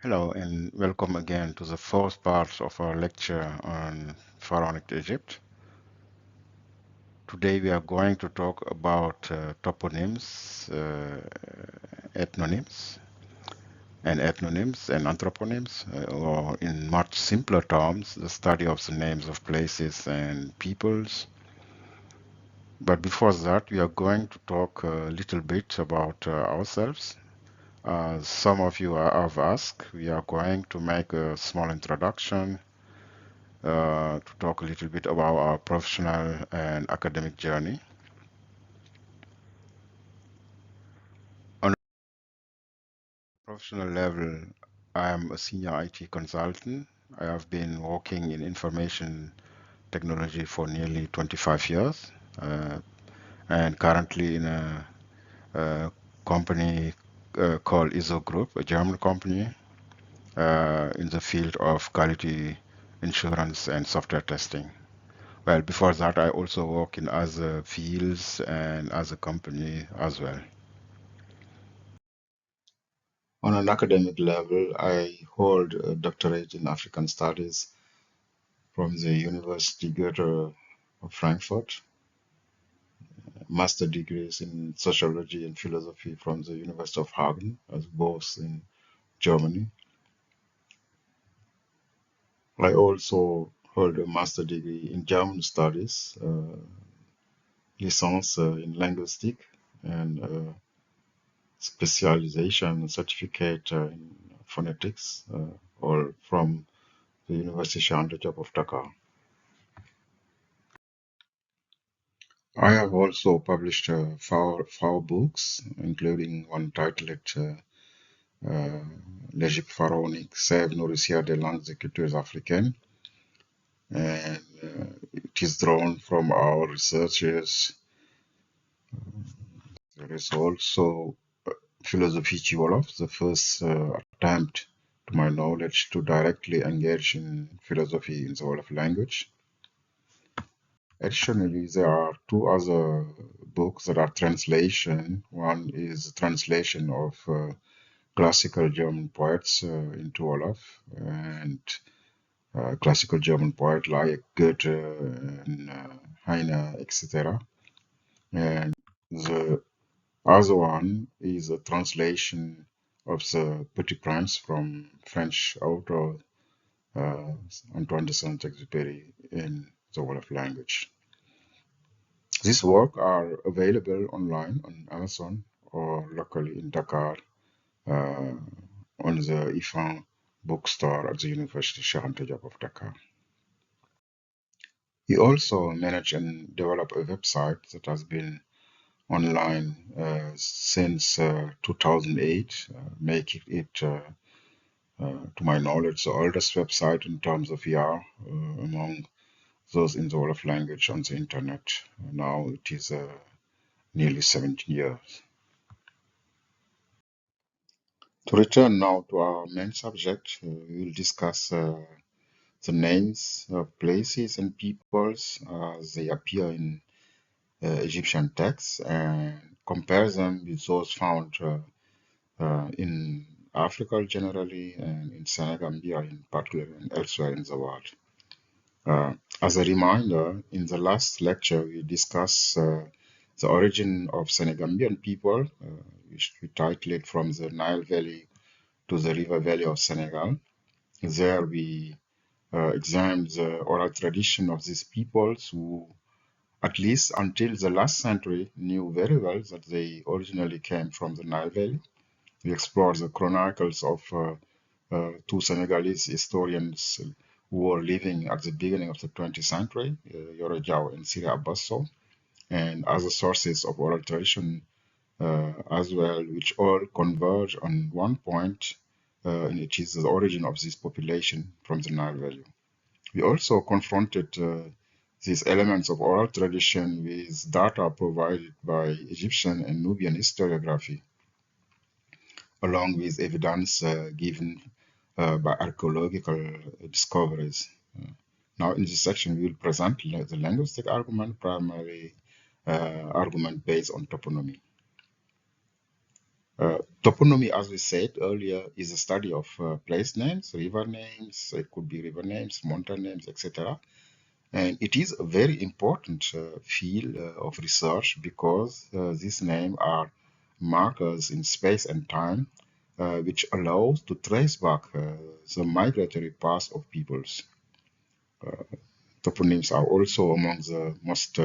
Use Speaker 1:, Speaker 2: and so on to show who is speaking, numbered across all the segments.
Speaker 1: Hello and welcome again to the fourth part of our lecture on Pharaonic Egypt. Today we are going to talk about toponyms, ethnonyms, and anthroponyms, or in much simpler terms, the study of the names of places and peoples. But before that, we are going to talk a little bit about ourselves. Some of you have asked, we are going to make a small introduction to talk a little bit about our professional and academic journey. On a professional level, I am a senior IT consultant. I have been working in information technology for nearly 25 years and currently in a company called ISO Group, a German company in the field of quality insurance and software testing. Well, before that, I also work in other fields and as a company as well. On an academic level, I hold a doctorate in African Studies from the University Goethe of Frankfurt, master degrees in Sociology and Philosophy from the University of Hagen, as both in Germany. I also hold a master degree in German Studies, licence in Linguistic, and specialization certificate in phonetics, all from the University Cheikh Anta Diop of Dhaka. I have also published four books, including one titled L'Égypte pharaonique, sève nourricière des langues et cultures africaines. And it is drawn from our researches. There is also Philosophie Wolof, the first attempt, to my knowledge, to directly engage in philosophy in the Wolof language. Additionally, there are two other books that are translation. One is a translation of classical German poets into Wolof, and classical German poets like Goethe and Heine, etc. And the other one is a translation of the Petit Prince from French author Antoine de Saint-Exupéry in the Wolof language. These works are available online on Amazon or locally in Dakar on the IFAN bookstore at the University Cheikh Anta Diop of Dakar. He also managed and developed a website that has been online since 2008, making it, to my knowledge, the oldest website in terms of VR among those in the Wolof language on the internet. Now it is nearly 17 years. To return now to our main subject, we will discuss the names of places and peoples as they appear in Egyptian texts and compare them with those found in Africa generally and in Senegambia in particular and elsewhere in the world. As a reminder, in the last lecture we discussed the origin of Senegambian people, which we titled From the Nile Valley to the River Valley of Senegal. There we examined the oral tradition of these peoples who, at least until the last century, knew very well that they originally came from the Nile Valley. We explored the chronicles of two Senegalese historians who were living at the beginning of the 20th century, Yoro Diaw and Siri Abasso, and other sources of oral tradition as well, which all converge on one point, and it is the origin of this population from the Nile Valley. We also confronted these elements of oral tradition with data provided by Egyptian and Nubian historiography, along with evidence given by archaeological discoveries. Now, in this section, we will present the linguistic argument, primarily argument based on toponymy. Toponymy, as we said earlier, is a study of place names, river names. It could be river names, mountain names, etc. And it is a very important field of research because these names are markers in space and time, which allows to trace back the migratory paths of peoples. Toponyms are also among the most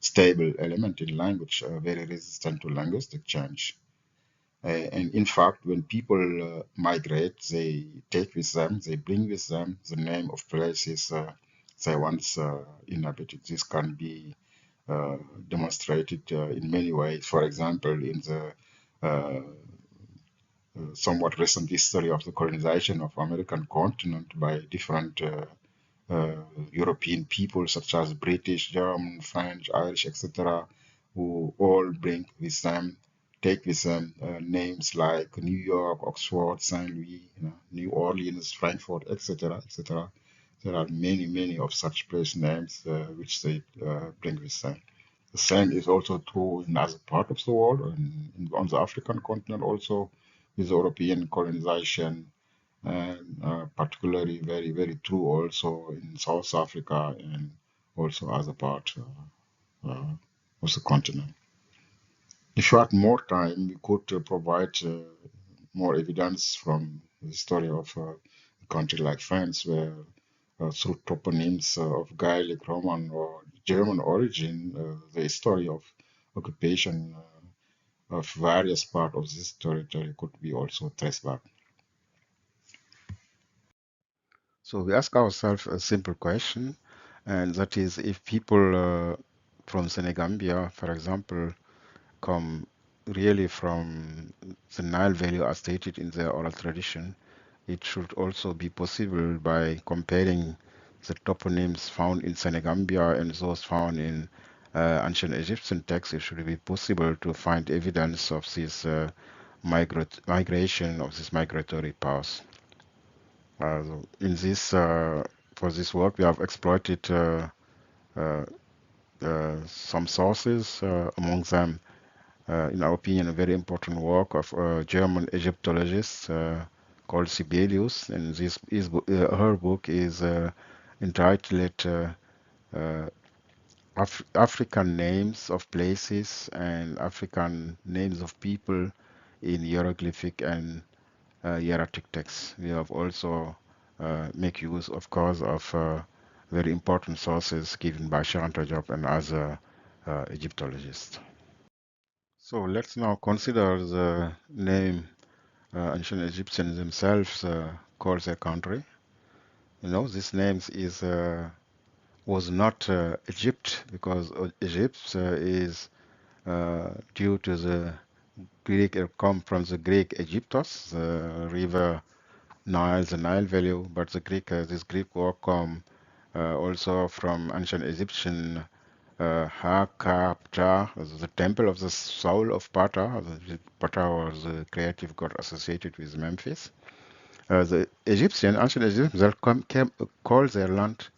Speaker 1: stable element in language, very resistant to linguistic change. And in fact, when people migrate, they take with them, they bring with them the name of places they once inhabited. This can be uh, demonstrated in many ways. For example, in the uh, somewhat recent history of the colonization of American continent by different uh, European people such as British, German, French, Irish, etc., who all bring with them, take with them names like New York, Oxford, Saint Louis, New Orleans, Frankfurt, etc., etc. There are many, many of such place names which they bring with them. The same is also true in other parts of the world, on the African continent also, with European colonization, and particularly very, very true also in South Africa and also other parts of the continent. If you had more time, we could provide more evidence from the story of a country like France, where through toponyms of Gaelic, Roman, or German origin, the story of occupation of various parts of this territory could be also traced back. So we ask ourselves a simple question, and that is if people from Senegambia, for example, come really from the Nile Valley as stated in their oral tradition, it should also be possible by comparing the toponyms found in Senegambia and those found in ancient Egyptian texts. It should be possible to find evidence of this migration of this migratory path. In this for this work, we have exploited uh, some sources, among them, in our opinion, a very important work of a German Egyptologist called Sibelius, and her book is entitled uh, African Names of Places and African Names of People in Hieroglyphic and hieratic texts. We have also make use, of course, of very important sources given by Cheikh Anta Diop and other Egyptologists. So let's now consider the name ancient Egyptians themselves called their country. You know, this name was not Egypt because Egypt is due to the Greek, come from the Greek Egyptos, the river Nile, the Nile Valley, but this Greek word come also from ancient Egyptian Ha, Ptah, the temple of the soul of Ptah. Ptah was the creative god associated with Memphis. The ancient Egyptians, call their land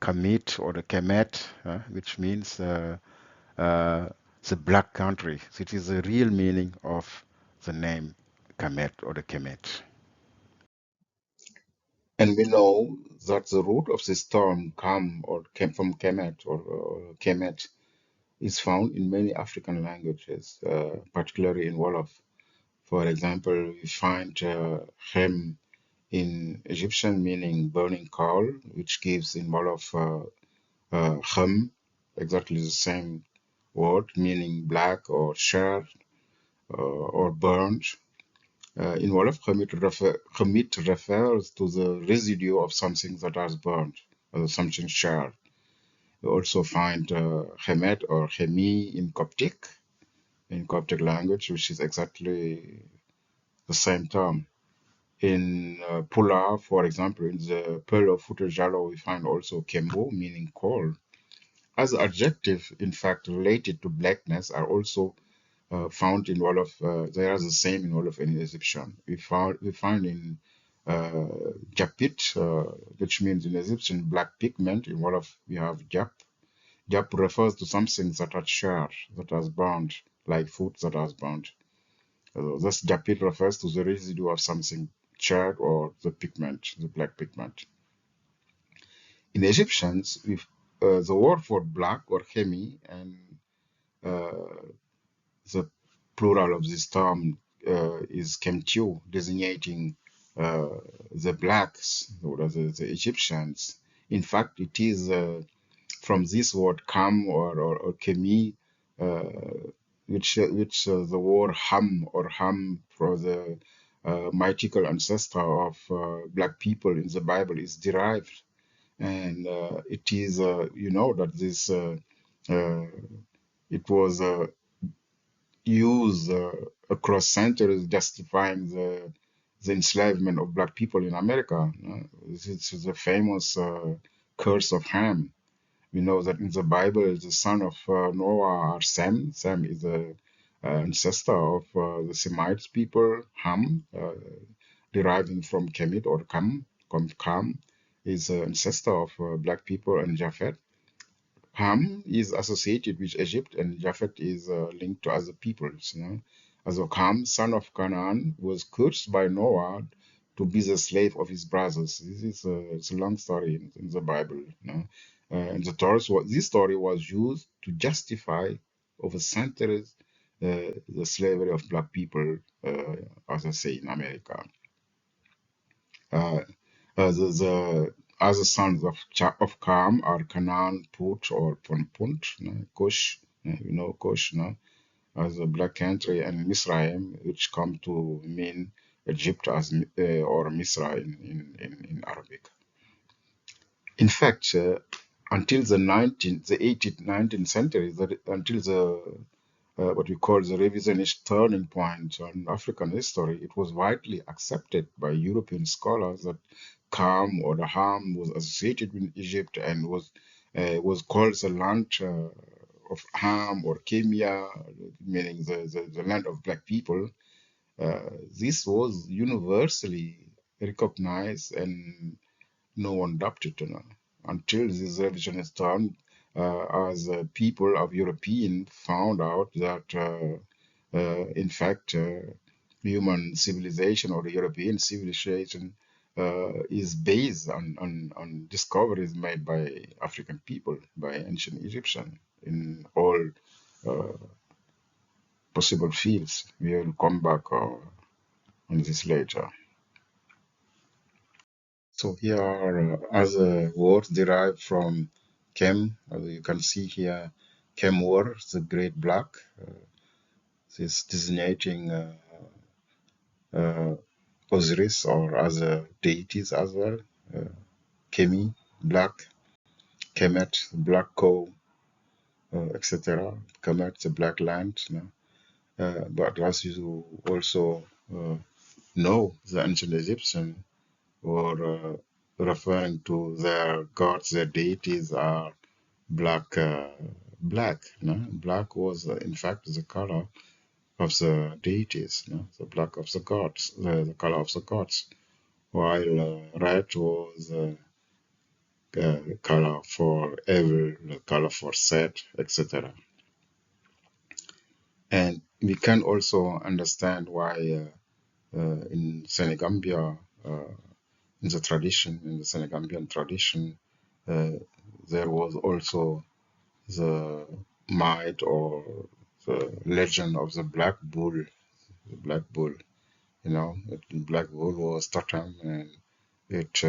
Speaker 1: Kamit or the Kemet, which means uh, the black country. It is the real meaning of the name Kemet or the Kemet. And we know that the root of this term came from Kemet or Kemet is found in many African languages, particularly in Wolof. For example, we find Hem in Egyptian meaning burning coal, which gives in Wolof Hem, exactly the same word meaning black or charred or burned. In Wolof, Kemit refers to the residue of something that has burned, something charred. You also find Kemet or Chemi in Coptic language, which is exactly the same term. In Pula, for example, in the Pearl of Futajalo, we find also Kembo, meaning coal. As adjective, in fact, related to blackness are also found in Wolof. They are the same in Wolof and in Egyptian. We find in uh, Japit, which means in Egyptian black pigment. In Wolof, we have Jap. Jap refers to something that has charred, that has burned, like food that has burned. Thus, Japit refers to the residue of something charred or the pigment, the black pigment. In Egyptians, the word for black or hemi and uh, the plural of this term is kemtu, designating uh, the blacks or the Egyptians. In fact, it is from this word kam or kemi, uh, which the word ham or ham for the mythical ancestor of black people in the Bible is derived. And it is, that this uh, it was used across centuries justifying the enslavement of black people in America. This is the famous curse of Ham. We know that in the Bible, the son of Noah are Sem. Sem is the ancestor of the Semite people. Ham, deriving from Kemit or Kam, is the ancestor of black people, and Japhet. Ham is associated with Egypt, and Japhet is linked to other peoples. As Ham, son of Canaan, was cursed by Noah to be the slave of his brothers. This is it's a long story in the Bible. And the this story was used to justify over centuries the slavery of black people, as I say, in America. Uh, the other sons of of Cam are Canaan, Put, or Punt, Cush, Cush, as a black country, and Misraim, which come to mean Egypt as or Misra in Arabic. In fact, until the 18th, 19th century, until the what we call the revisionist turning point on African history, it was widely accepted by European scholars that Kam or the Ham was associated with Egypt and was called the land of Ham or Kemia, meaning the land of black people. This was universally recognized and no one doubted until this revisionist turn, as people of European found out that in fact human civilization or European civilization is based on discoveries made by African people, by ancient Egyptian in all uh, possible fields. We will come back on this later. So here are other words derived from Kem. As you can see here, Kemwer, the great black. This designating uh, Osiris or other deities as well. Uh, Kemi, black. Kemet, black coal, etc. Kemet, the black land. But as you also know, the ancient Egyptian were referring to their gods, their deities are black. Black, black was in fact the color of the deities, the black of the gods, the color of the gods, while red was color for evil, the color for sad, etc. And we can also understand why in Senegambia, in the Senegambian tradition, uh, there was also the myth or the legend of the black bull. The black bull, the black bull was totem, and it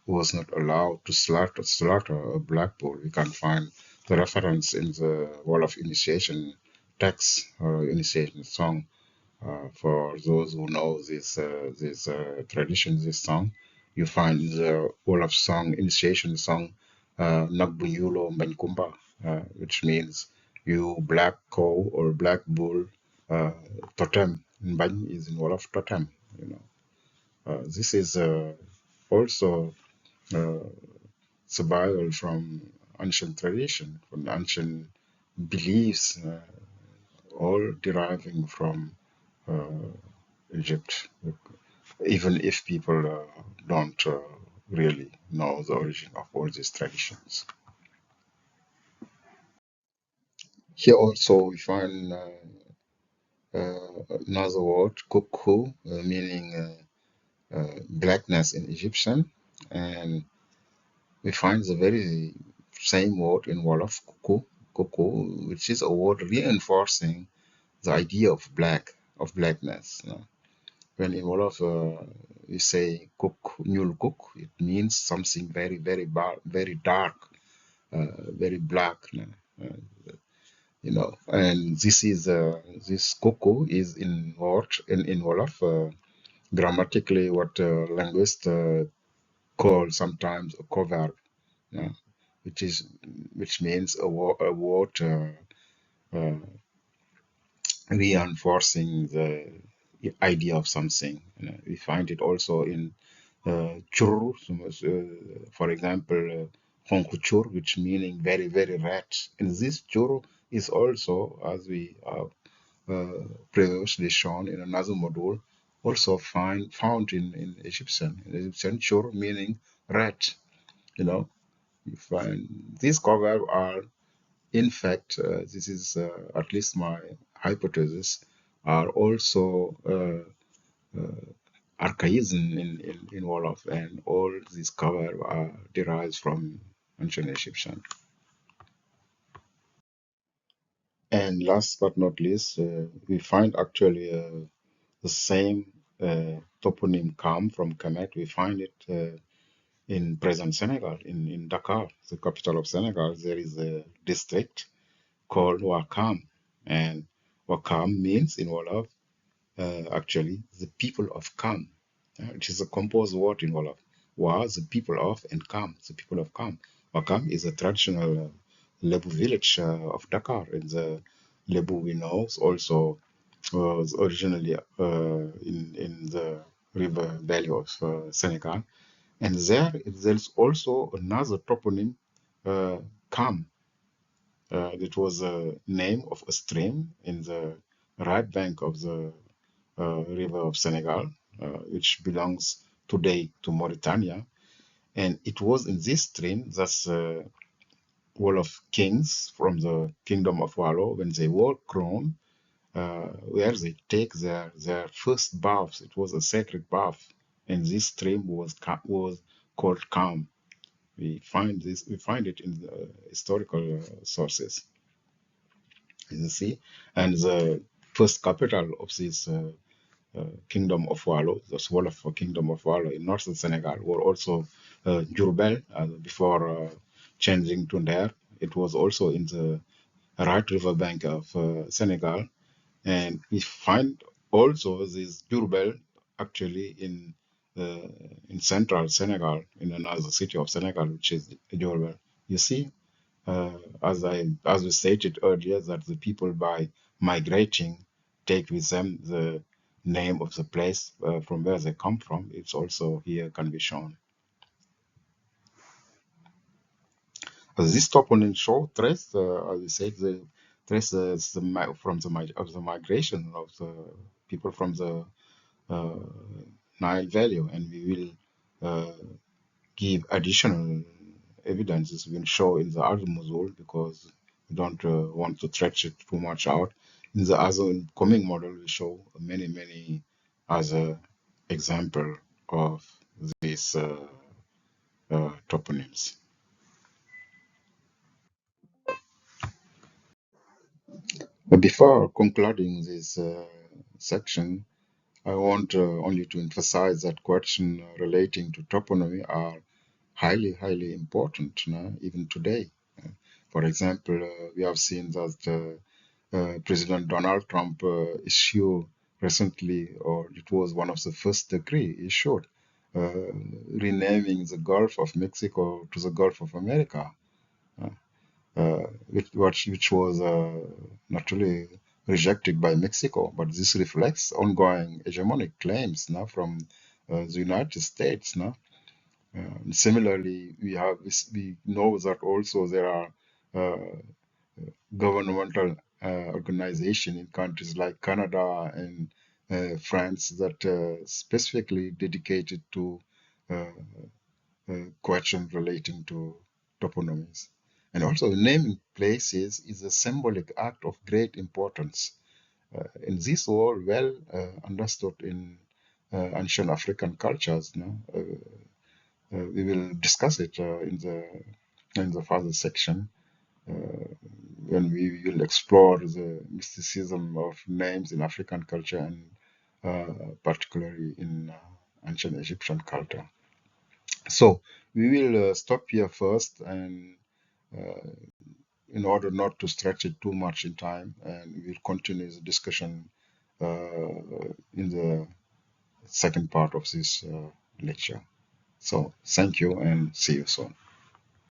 Speaker 1: was not allowed to slaughter a black bull. We can find the reference in the Wolof initiation text or initiation song. For those who know this tradition, this song, you find the Wolof song, initiation song, Nagbunyulo Mbenkumba, which means you black cow or black bull uh, totem. Mbany is in Wolof totem, you know. This is also uh, survival from ancient tradition, from ancient beliefs, all deriving from uh, Egypt, even if people don't really know the origin of all these traditions. Here also we find another word, kuku, meaning blackness in Egyptian, and we find the very same word in Wolof, kuku, which is a word reinforcing the idea of blackness. When in Wolof we say cook, ñuul cook, it means something very dark, very black. And this kuku is in word in Wolof grammatically what linguists call sometimes a coverb, uh, which is which means a word uh, reinforcing the idea of something. We find it also in chur, for example, honku chur, which meaning very red. And this chur is also, as we have previously shown in another module, also found in Egyptian. In Egyptian, chur meaning red. You know, you find these covers are, in fact, this is at least my hypothesis, are also archaism in Wolof, and all these covers are derived from ancient Egyptian. And last but not least, we find actually the same toponym Kam from Kemet. We find it in present Senegal, in Dakar, the capital of Senegal. There is a district called Wakam, and Wakam means in Wolof actually the people of Kam. It is a composed word in Wolof. Wa, the people of, and Kam, the people of Kam. Wakam is a traditional Lebu village of Dakar. And the Lebu we know also was originally in the river valley of Senegal. And there's also another toponym, Kam. It was a name of a stream in the right bank of the river of Senegal, which belongs today to Mauritania. And it was in this stream that Wolof kings from the kingdom of Walo, when they were crowned, where they take their first baths. It was a sacred bath, and this stream was called Kam. We find it in the historical sources. You see, and the first capital of this kingdom of Walo, the Wolof kingdom of Walo in northern Senegal, were also Diourbel before changing to Nder. It was also in the right river bank of Senegal, and we find also this Diourbel actually in central Senegal, in another city of Senegal, which is Diourbel. You see, as we stated earlier, that the people by migrating take with them the name of the place from where they come from. It's also here can be shown. This toponym show trace, as we said, the trace from the migration of the people from the uh, Nile Valley, and we will give additional evidences will show in the other module because we don't want to stretch it too much out. In the other coming model, we show many other example of these toponyms. But before concluding this section, I want only to emphasize that questions relating to toponymy are highly important, even today. For example, we have seen that President Donald Trump issued recently, or it was one of the first decree issued, renaming the Gulf of Mexico to the Gulf of America, uh, which was naturally rejected by Mexico. But this reflects ongoing hegemonic claims now from the United States. Now, similarly, we know that also there are governmental organization in countries like Canada and France that specifically dedicated to uh, questions relating to toponyms. And also, naming places is a symbolic act of great importance. in this world well understood in ancient African cultures. We will discuss it in the further section when we will explore the mysticism of names in African culture and particularly in ancient Egyptian culture. So we will stop here first, and in order not to stretch it too much in time, and we'll continue the discussion in the second part of this lecture. So thank you and see you soon.